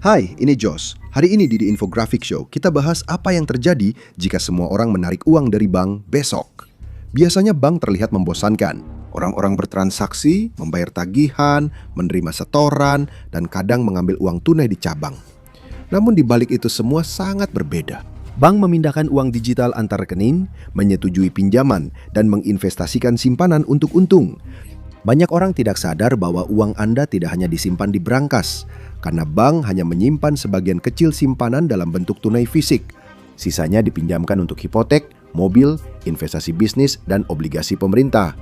Hai, ini Jos. Hari ini di The Infographic Show, kita bahas apa yang terjadi jika semua orang menarik uang dari bank besok. Biasanya bank terlihat membosankan. Orang-orang bertransaksi, membayar tagihan, menerima setoran, dan kadang mengambil uang tunai di cabang. Namun di balik itu semua sangat berbeda. Bank memindahkan uang digital antar rekening, menyetujui pinjaman, dan menginvestasikan simpanan untuk untung. Banyak orang tidak sadar bahwa uang Anda tidak hanya disimpan di brankas, karena bank hanya menyimpan sebagian kecil simpanan dalam bentuk tunai fisik. Sisanya dipinjamkan untuk hipotek, mobil, investasi bisnis, dan obligasi pemerintah.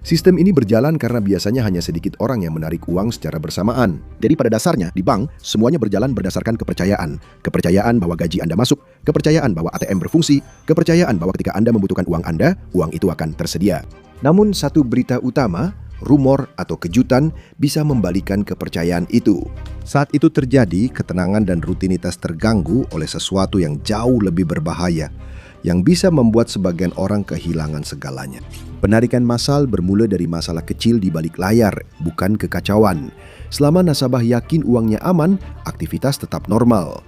Sistem ini berjalan karena biasanya hanya sedikit orang yang menarik uang secara bersamaan. Jadi pada dasarnya, di bank, semuanya berjalan berdasarkan kepercayaan. Kepercayaan bahwa gaji Anda masuk, kepercayaan bahwa ATM berfungsi, kepercayaan bahwa ketika Anda membutuhkan uang Anda, uang itu akan tersedia. Namun satu berita utama, rumor atau kejutan bisa membalikan kepercayaan itu. Saat itu terjadi, ketenangan dan rutinitas terganggu oleh sesuatu yang jauh lebih berbahaya, yang bisa membuat sebagian orang kehilangan segalanya. Penarikan massal bermula dari masalah kecil di balik layar, bukan kekacauan. Selama nasabah yakin uangnya aman, aktivitas tetap normal.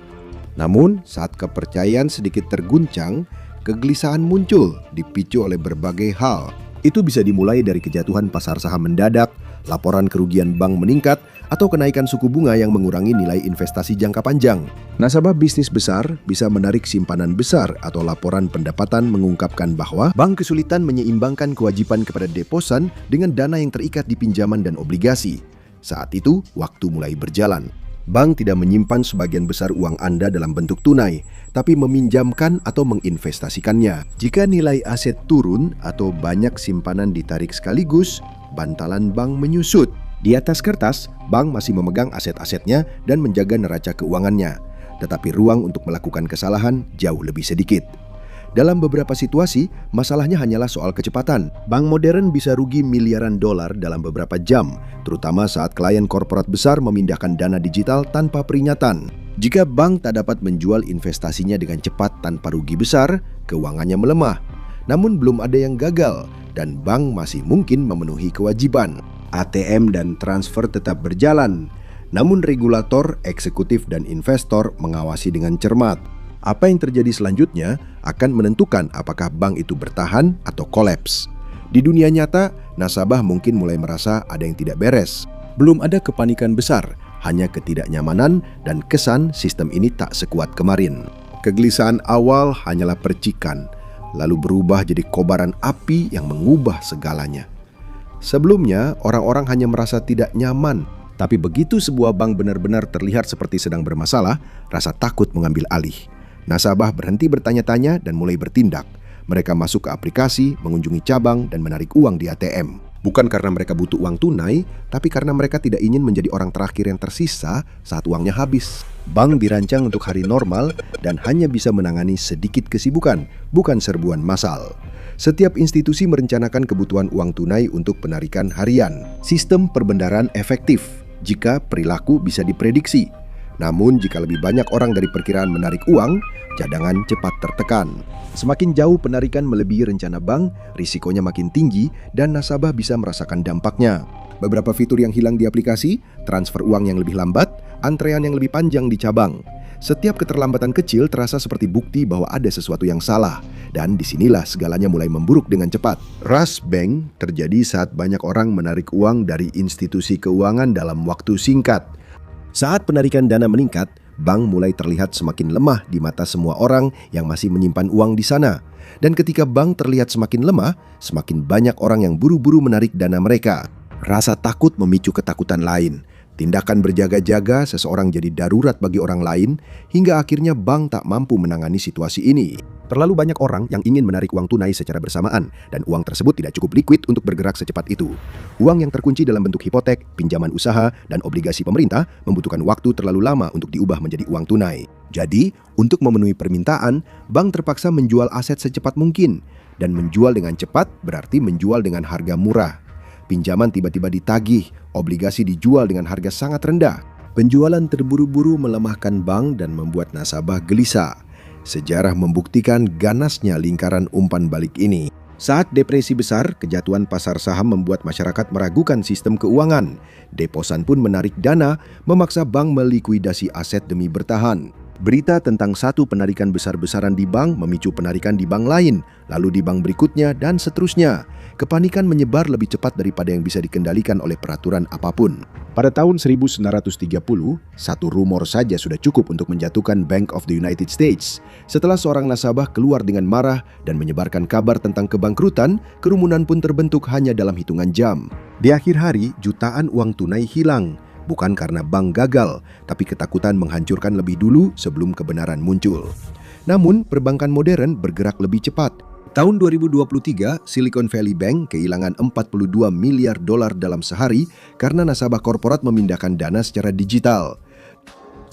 Namun, saat kepercayaan sedikit terguncang, kegelisahan muncul, dipicu oleh berbagai hal. Itu bisa dimulai dari kejatuhan pasar saham mendadak, laporan kerugian bank meningkat, atau kenaikan suku bunga yang mengurangi nilai investasi jangka panjang. Nasabah bisnis besar bisa menarik simpanan besar atau laporan pendapatan mengungkapkan bahwa bank kesulitan menyeimbangkan kewajiban kepada deposan dengan dana yang terikat di pinjaman dan obligasi. Saat itu, waktu mulai berjalan. Bank tidak menyimpan sebagian besar uang Anda dalam bentuk tunai, tapi meminjamkan atau menginvestasikannya. Jika nilai aset turun atau banyak simpanan ditarik sekaligus, bantalan bank menyusut. Di atas kertas, bank masih memegang aset-asetnya dan menjaga neraca keuangannya, tetapi ruang untuk melakukan kesalahan jauh lebih sedikit. Dalam beberapa situasi, masalahnya hanyalah soal kecepatan. Bank modern bisa rugi miliaran dolar dalam beberapa jam, terutama saat klien korporat besar memindahkan dana digital tanpa peringatan. Jika bank tak dapat menjual investasinya dengan cepat tanpa rugi besar, keuangannya melemah. Namun belum ada yang gagal, dan bank masih mungkin memenuhi kewajiban. ATM dan transfer tetap berjalan, namun regulator, eksekutif, dan investor mengawasi dengan cermat. Apa yang terjadi selanjutnya akan menentukan apakah bank itu bertahan atau kolaps. Di dunia nyata, nasabah mungkin mulai merasa ada yang tidak beres. Belum ada kepanikan besar, hanya ketidaknyamanan dan kesan sistem ini tak sekuat kemarin. Kegelisahan awal hanyalah percikan, lalu berubah jadi kobaran api yang mengubah segalanya. Sebelumnya, orang-orang hanya merasa tidak nyaman, tapi begitu sebuah bank benar-benar terlihat seperti sedang bermasalah, rasa takut mengambil alih. Nasabah berhenti bertanya-tanya dan mulai bertindak. Mereka masuk ke aplikasi, mengunjungi cabang, dan menarik uang di ATM. Bukan karena mereka butuh uang tunai, tapi karena mereka tidak ingin menjadi orang terakhir yang tersisa saat uangnya habis. Bank dirancang untuk hari normal dan hanya bisa menangani sedikit kesibukan, bukan serbuan massal. Setiap institusi merencanakan kebutuhan uang tunai untuk penarikan harian. Sistem perbendaharaan efektif jika perilaku bisa diprediksi. Namun jika lebih banyak orang dari perkiraan menarik uang, cadangan cepat tertekan. Semakin jauh penarikan melebihi rencana bank, risikonya makin tinggi dan nasabah bisa merasakan dampaknya. Beberapa fitur yang hilang di aplikasi, transfer uang yang lebih lambat, antrean yang lebih panjang di cabang. Setiap keterlambatan kecil terasa seperti bukti bahwa ada sesuatu yang salah, dan disinilah segalanya mulai memburuk dengan cepat. Rush bank terjadi saat banyak orang menarik uang dari institusi keuangan dalam waktu singkat. Saat penarikan dana meningkat, bank mulai terlihat semakin lemah di mata semua orang yang masih menyimpan uang di sana. Dan ketika bank terlihat semakin lemah, semakin banyak orang yang buru-buru menarik dana mereka. Rasa takut memicu ketakutan lain. Tindakan berjaga-jaga seseorang jadi darurat bagi orang lain, hingga akhirnya bank tak mampu menangani situasi ini. Terlalu banyak orang yang ingin menarik uang tunai secara bersamaan, dan uang tersebut tidak cukup liquid untuk bergerak secepat itu. Uang yang terkunci dalam bentuk hipotek, pinjaman usaha, dan obligasi pemerintah membutuhkan waktu terlalu lama untuk diubah menjadi uang tunai. Jadi, untuk memenuhi permintaan, bank terpaksa menjual aset secepat mungkin, dan menjual dengan cepat berarti menjual dengan harga murah. Pinjaman tiba-tiba ditagih, obligasi dijual dengan harga sangat rendah. Penjualan terburu-buru melemahkan bank dan membuat nasabah gelisah. Sejarah membuktikan ganasnya lingkaran umpan balik ini. Saat depresi besar, kejatuhan pasar saham membuat masyarakat meragukan sistem keuangan. Deposan pun menarik dana, memaksa bank melikuidasi aset demi bertahan. Berita tentang satu penarikan besar-besaran di bank memicu penarikan di bank lain, lalu di bank berikutnya, dan seterusnya. Kepanikan menyebar lebih cepat daripada yang bisa dikendalikan oleh peraturan apapun. Pada tahun 1930, satu rumor saja sudah cukup untuk menjatuhkan Bank of the United States. Setelah seorang nasabah keluar dengan marah dan menyebarkan kabar tentang kebangkrutan, kerumunan pun terbentuk hanya dalam hitungan jam. Di akhir hari, jutaan uang tunai hilang. Bukan karena bank gagal, tapi ketakutan menghancurkan lebih dulu sebelum kebenaran muncul. Namun, perbankan modern bergerak lebih cepat. Tahun 2023, Silicon Valley Bank kehilangan 42 miliar dolar dalam sehari karena nasabah korporat memindahkan dana secara digital.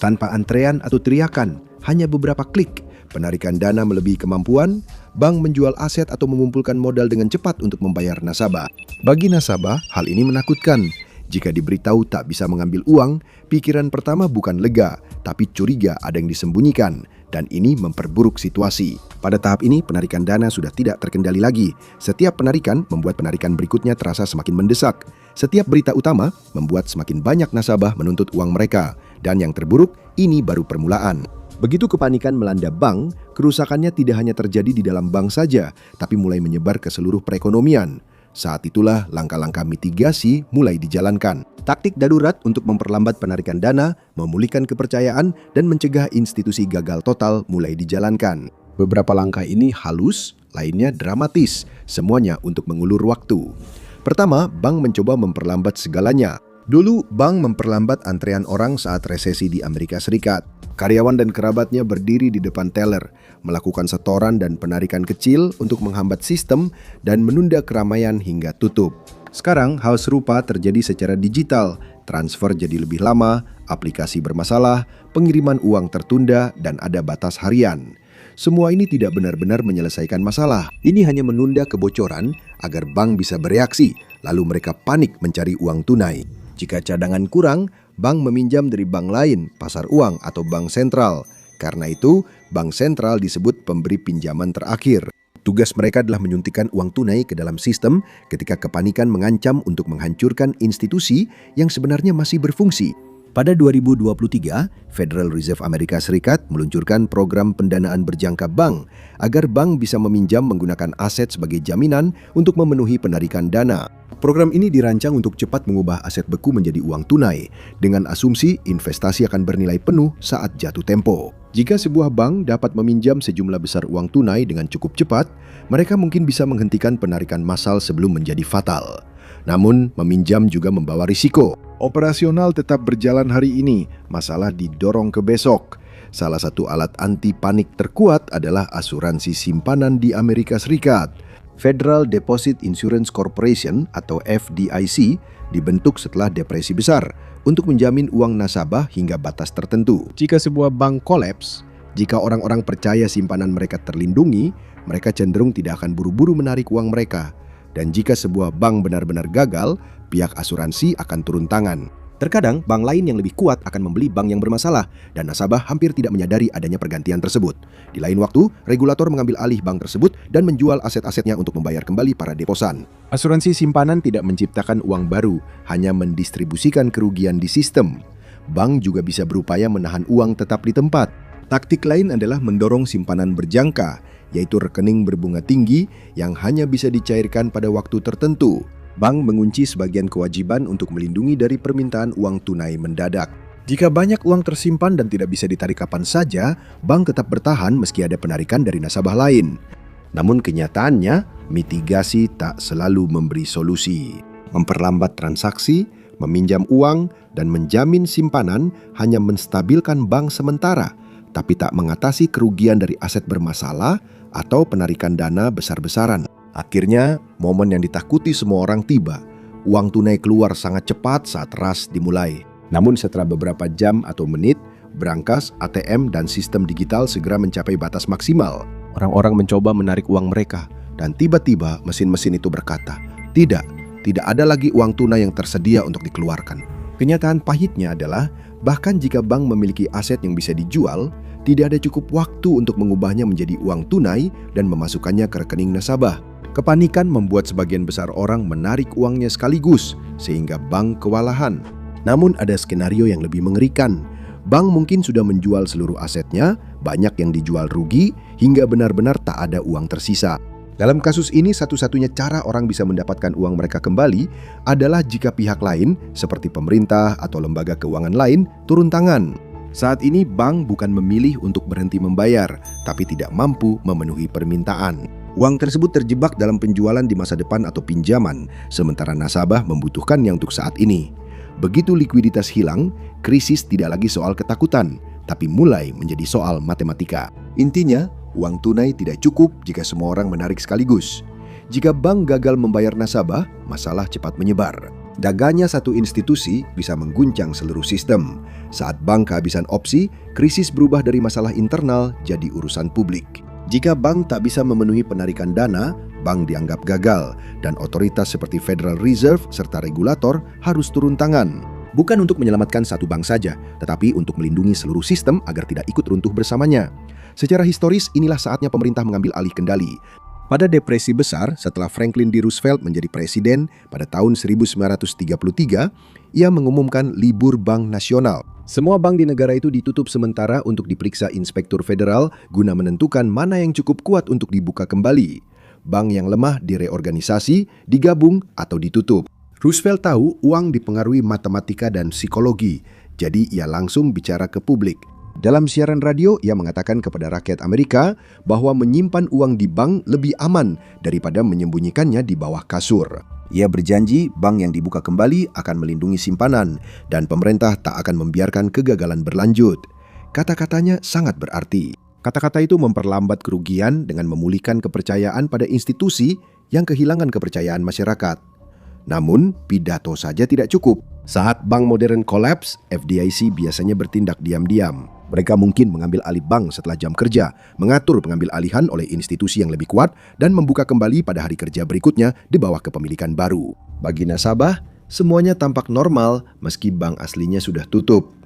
Tanpa antrean atau teriakan, hanya beberapa klik, penarikan dana melebihi kemampuan, bank menjual aset atau mengumpulkan modal dengan cepat untuk membayar nasabah. Bagi nasabah, hal ini menakutkan. Jika diberitahu tak bisa mengambil uang, pikiran pertama bukan lega, tapi curiga ada yang disembunyikan, dan ini memperburuk situasi. Pada tahap ini, penarikan dana sudah tidak terkendali lagi. Setiap penarikan membuat penarikan berikutnya terasa semakin mendesak. Setiap berita utama membuat semakin banyak nasabah menuntut uang mereka. Dan yang terburuk, ini baru permulaan. Begitu kepanikan melanda bank, kerusakannya tidak hanya terjadi di dalam bank saja, tapi mulai menyebar ke seluruh perekonomian. Saat itulah langkah-langkah mitigasi mulai dijalankan. Taktik darurat untuk memperlambat penarikan dana, memulihkan kepercayaan, dan mencegah institusi gagal total mulai dijalankan. Beberapa langkah ini halus, lainnya dramatis, semuanya untuk mengulur waktu. Pertama, bank mencoba memperlambat segalanya. Dulu, bank memperlambat antrean orang saat resesi di Amerika Serikat. Karyawan dan kerabatnya berdiri di depan teller, melakukan setoran dan penarikan kecil untuk menghambat sistem dan menunda keramaian hingga tutup. Sekarang, hal serupa terjadi secara digital. Transfer jadi lebih lama, aplikasi bermasalah, pengiriman uang tertunda, dan ada batas harian. Semua ini tidak benar-benar menyelesaikan masalah. Ini hanya menunda kebocoran agar bank bisa bereaksi, lalu mereka panik mencari uang tunai. Jika cadangan kurang, bank meminjam dari bank lain, pasar uang, atau bank sentral. Karena itu, bank sentral disebut pemberi pinjaman terakhir. Tugas mereka adalah menyuntikkan uang tunai ke dalam sistem ketika kepanikan mengancam untuk menghancurkan institusi yang sebenarnya masih berfungsi. Pada 2023, Federal Reserve Amerika Serikat meluncurkan program pendanaan berjangka bank agar bank bisa meminjam menggunakan aset sebagai jaminan untuk memenuhi penarikan dana. Program ini dirancang untuk cepat mengubah aset beku menjadi uang tunai dengan asumsi investasi akan bernilai penuh saat jatuh tempo. Jika sebuah bank dapat meminjam sejumlah besar uang tunai dengan cukup cepat, mereka mungkin bisa menghentikan penarikan massal sebelum menjadi fatal. Namun, meminjam juga membawa risiko. Operasional tetap berjalan hari ini, masalah didorong ke besok. Salah satu alat anti panik terkuat adalah asuransi simpanan di Amerika Serikat. Federal Deposit Insurance Corporation atau FDIC dibentuk setelah depresi besar untuk menjamin uang nasabah hingga batas tertentu. Jika sebuah bank kolaps, jika orang-orang percaya simpanan mereka terlindungi, mereka cenderung tidak akan buru-buru menarik uang mereka. Dan jika sebuah bank benar-benar gagal, pihak asuransi akan turun tangan. Terkadang, bank lain yang lebih kuat akan membeli bank yang bermasalah, dan nasabah hampir tidak menyadari adanya pergantian tersebut. Di lain waktu, regulator mengambil alih bank tersebut dan menjual aset-asetnya untuk membayar kembali para deposan. Asuransi simpanan tidak menciptakan uang baru, hanya mendistribusikan kerugian di sistem. Bank juga bisa berupaya menahan uang tetap di tempat. Taktik lain adalah mendorong simpanan berjangka, yaitu rekening berbunga tinggi yang hanya bisa dicairkan pada waktu tertentu. Bank mengunci sebagian kewajiban untuk melindungi dari permintaan uang tunai mendadak. Jika banyak uang tersimpan dan tidak bisa ditarik kapan saja, bank tetap bertahan meski ada penarikan dari nasabah lain. Namun kenyataannya, mitigasi tak selalu memberi solusi. Memperlambat transaksi, meminjam uang, dan menjamin simpanan hanya menstabilkan bank sementara, tapi tak mengatasi kerugian dari aset bermasalah atau penarikan dana besar-besaran. Akhirnya, momen yang ditakuti semua orang tiba. Uang tunai keluar sangat cepat saat rush dimulai. Namun setelah beberapa jam atau menit, brankas, ATM, dan sistem digital segera mencapai batas maksimal. Orang-orang mencoba menarik uang mereka, dan tiba-tiba mesin-mesin itu berkata, tidak ada lagi uang tunai yang tersedia untuk dikeluarkan. Kenyataan pahitnya adalah, bahkan jika bank memiliki aset yang bisa dijual, tidak ada cukup waktu untuk mengubahnya menjadi uang tunai dan memasukkannya ke rekening nasabah. Kepanikan membuat sebagian besar orang menarik uangnya sekaligus, sehingga bank kewalahan. Namun ada skenario yang lebih mengerikan. Bank mungkin sudah menjual seluruh asetnya, banyak yang dijual rugi, hingga benar-benar tak ada uang tersisa. Dalam kasus ini, satu-satunya cara orang bisa mendapatkan uang mereka kembali adalah jika pihak lain, seperti pemerintah atau lembaga keuangan lain, turun tangan. Saat ini, bank bukan memilih untuk berhenti membayar, tapi tidak mampu memenuhi permintaan. Uang tersebut terjebak dalam penjualan di masa depan atau pinjaman, sementara nasabah membutuhkannya untuk saat ini. Begitu likuiditas hilang, krisis tidak lagi soal ketakutan, tapi mulai menjadi soal matematika. Intinya, uang tunai tidak cukup jika semua orang menarik sekaligus. Jika bank gagal membayar nasabah, masalah cepat menyebar. Gagalnya satu institusi bisa mengguncang seluruh sistem. Saat bank kehabisan opsi, krisis berubah dari masalah internal jadi urusan publik. Jika bank tak bisa memenuhi penarikan dana, bank dianggap gagal, dan otoritas seperti Federal Reserve serta regulator harus turun tangan. Bukan untuk menyelamatkan satu bank saja, tetapi untuk melindungi seluruh sistem agar tidak ikut runtuh bersamanya. Secara historis, inilah saatnya pemerintah mengambil alih kendali. Pada depresi besar, setelah Franklin D. Roosevelt menjadi presiden pada tahun 1933, ia mengumumkan libur bank nasional. Semua bank di negara itu ditutup sementara untuk diperiksa inspektur federal guna menentukan mana yang cukup kuat untuk dibuka kembali. Bank yang lemah direorganisasi, digabung, atau ditutup. Roosevelt tahu uang dipengaruhi matematika dan psikologi, jadi ia langsung bicara ke publik. Dalam siaran radio, ia mengatakan kepada rakyat Amerika bahwa menyimpan uang di bank lebih aman daripada menyembunyikannya di bawah kasur. Ia berjanji bank yang dibuka kembali akan melindungi simpanan dan pemerintah tak akan membiarkan kegagalan berlanjut. Kata-katanya sangat berarti. Kata-kata itu memperlambat kerugian dengan memulihkan kepercayaan pada institusi yang kehilangan kepercayaan masyarakat. Namun, pidato saja tidak cukup. Saat bank modern kolaps, FDIC biasanya bertindak diam-diam. Mereka mungkin mengambil alih bank setelah jam kerja, mengatur pengambil alihan oleh institusi yang lebih kuat, dan membuka kembali pada hari kerja berikutnya di bawah kepemilikan baru. Bagi nasabah, semuanya tampak normal meski bank aslinya sudah tutup.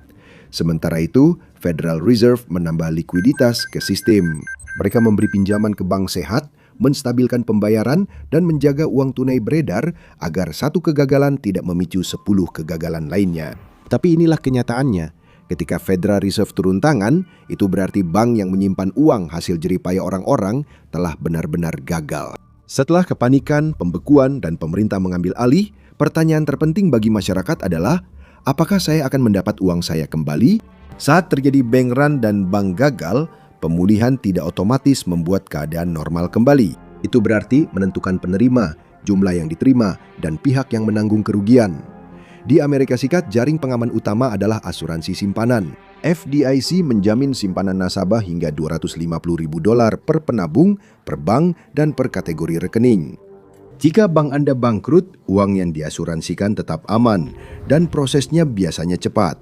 Sementara itu, Federal Reserve menambah likuiditas ke sistem. Mereka memberi pinjaman ke bank sehat, menstabilkan pembayaran, dan menjaga uang tunai beredar agar satu kegagalan tidak memicu 10 kegagalan lainnya. Tapi inilah kenyataannya. Ketika Federal Reserve turun tangan, itu berarti bank yang menyimpan uang hasil jeripaya orang-orang telah benar-benar gagal. Setelah kepanikan, pembekuan, dan pemerintah mengambil alih, pertanyaan terpenting bagi masyarakat adalah, apakah saya akan mendapat uang saya kembali? Saat terjadi bank run dan bank gagal, pemulihan tidak otomatis membuat keadaan normal kembali. Itu berarti menentukan penerima, jumlah yang diterima, dan pihak yang menanggung kerugian. Di Amerika Serikat, jaring pengaman utama adalah asuransi simpanan. FDIC menjamin simpanan nasabah hingga $250.000 per penabung, per bank, dan per kategori rekening. Jika bank Anda bangkrut, uang yang diasuransikan tetap aman, dan prosesnya biasanya cepat.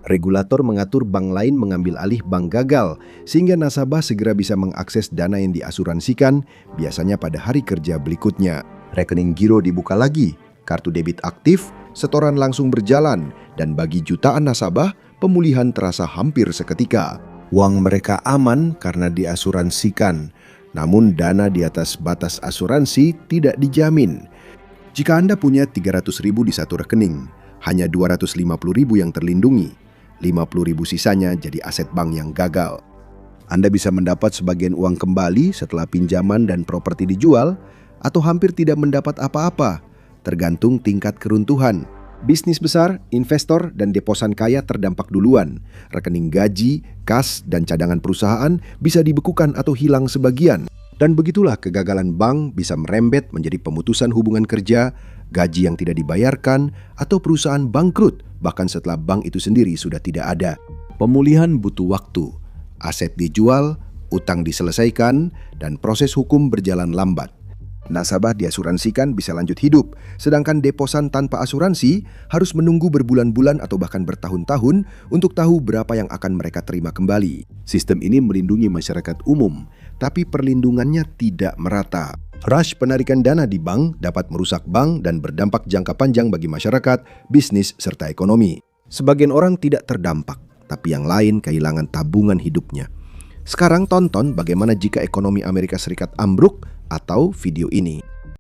Regulator mengatur bank lain mengambil alih bank gagal, sehingga nasabah segera bisa mengakses dana yang diasuransikan, biasanya pada hari kerja berikutnya. Rekening giro dibuka lagi, kartu debit aktif, setoran langsung berjalan, dan bagi jutaan nasabah, pemulihan terasa hampir seketika. Uang mereka aman karena diasuransikan, namun dana di atas batas asuransi tidak dijamin. Jika Anda punya 300.000 di satu rekening, hanya 250.000 yang terlindungi, 50.000 sisanya jadi aset bank yang gagal. Anda bisa mendapat sebagian uang kembali setelah pinjaman dan properti dijual, atau hampir tidak mendapat apa-apa, tergantung tingkat keruntuhan. Bisnis besar, investor, dan deposan kaya terdampak duluan. Rekening gaji, kas, dan cadangan perusahaan bisa dibekukan atau hilang sebagian. Dan begitulah kegagalan bank bisa merembet menjadi pemutusan hubungan kerja, gaji yang tidak dibayarkan, atau perusahaan bangkrut, bahkan setelah bank itu sendiri sudah tidak ada. Pemulihan butuh waktu. Aset dijual, utang diselesaikan, dan proses hukum berjalan lambat. Nasabah diasuransikan bisa lanjut hidup, sedangkan deposan tanpa asuransi harus menunggu berbulan-bulan atau bahkan bertahun-tahun untuk tahu berapa yang akan mereka terima kembali. Sistem ini melindungi masyarakat umum, tapi perlindungannya tidak merata. Rush penarikan dana di bank dapat merusak bank dan berdampak jangka panjang bagi masyarakat, bisnis, serta ekonomi. Sebagian orang tidak terdampak, tapi yang lain kehilangan tabungan hidupnya. Sekarang tonton bagaimana jika ekonomi Amerika Serikat ambruk atau video ini.